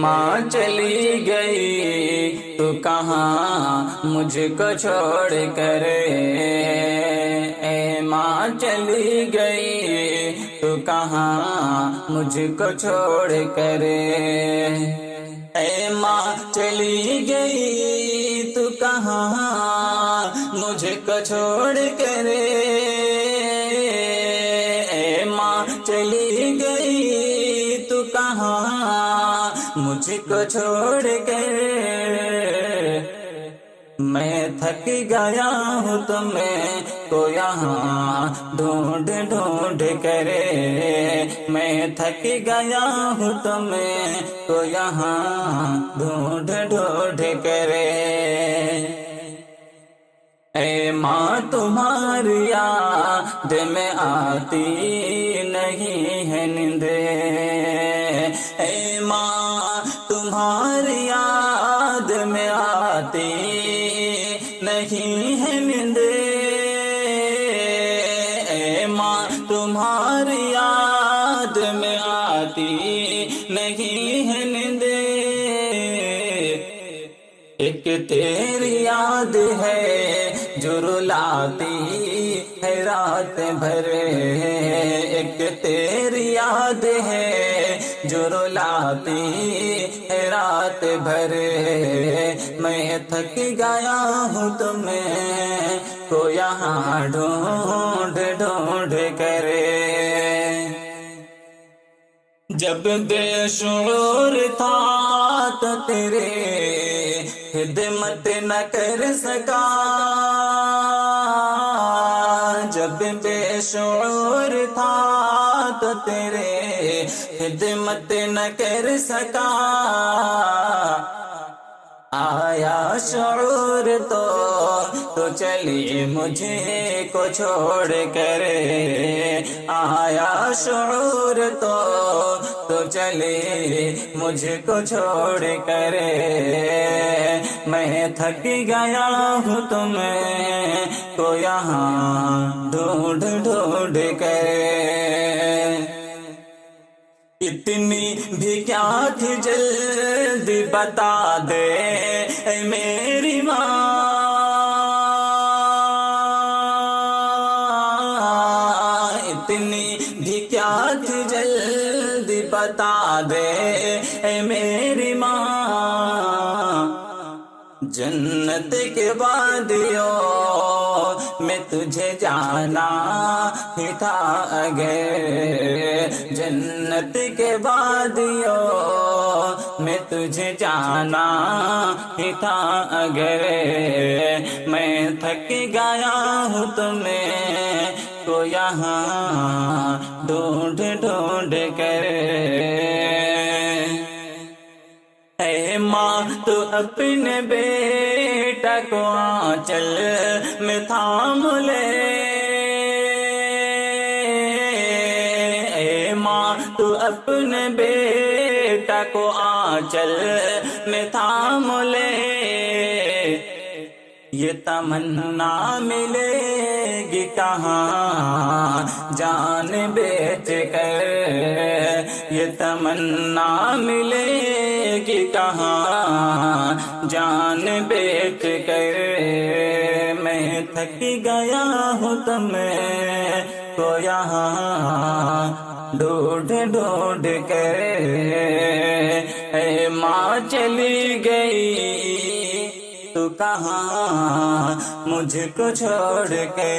ماں چلی گئی تو کہاں مجھ کو چھوڑ کر، اے ماں چلی گئی تو کہاں مجھ کو چھوڑ کر، اے ماں چلی گئی تو کہاں مجھ کو چھوڑ کر، اے ماں چلی گئی تو کہاں مجھ کو چھوڑ کر، میں تھک گیا ہوں تمہیں کو یہاں ڈھونڈ ڈھونڈ کر، میں تھک گیا ہوں تمہیں کو یہاں ڈھونڈ ڈھونڈ کر، اے ماں تمہاری یاد میں آتی نہیں ہے نیند، اے ماں تمہاری یاد میں آتی نہیں ہے نیند، اے ماں تمہاری یاد میں آتی نہیں ہے نیند، ایک تیری یاد ہے جو رلاتی ہے رات بھر، ایک تیری یاد ہے جو رلاتی ہے رات بھر، میں تھک گیا ہوں تمہیں کو یہاں ڈھونڈ ڈھونڈ کر، جب بے شعور تھا تو تیرے خدمت نہ کر سکا، جب بے شعور تھا تو تیرے خدمت نہ کر سکا، آیا شعور تو چلی مجھے کو چھوڑ کر، آیا شعور تو چلی مجھ کو چھوڑ کر، میں تھک گیا ہوں تمہیں کو یہاں ڈھونڈ ڈھونڈ کر، اتنی بھی کیا تھی جلدی بتا دے اے میری ماں، اتنی بھی کیا تھی جلدی بتا دے اے میری ماں، جنت کے وادیوں میں تجھے جانا ہی تھا اگر، جنت کے وادیوں میں تجھے جانا ہی تھا اگر، میں تھک گیا ہوں تمہیں کو یہاں ڈھونڈ ڈھونڈ کر، اے ماں تو اپنے بیٹا کو آنچل میں تھام لے، اے ماں تو اپنے بیٹا کو آنچل میں تھام لے، یہ تمنا ملے گی کہاں جان بیچ کر، یہ تمنا ملے گی کہاں جان بیچ کر، میں تھک گیا ہوں تمہیں کو یہاں ڈھونڈ ڈھونڈ کر، اے ماں چلی گئی تو کہاں مجھ کو چھوڑ کے،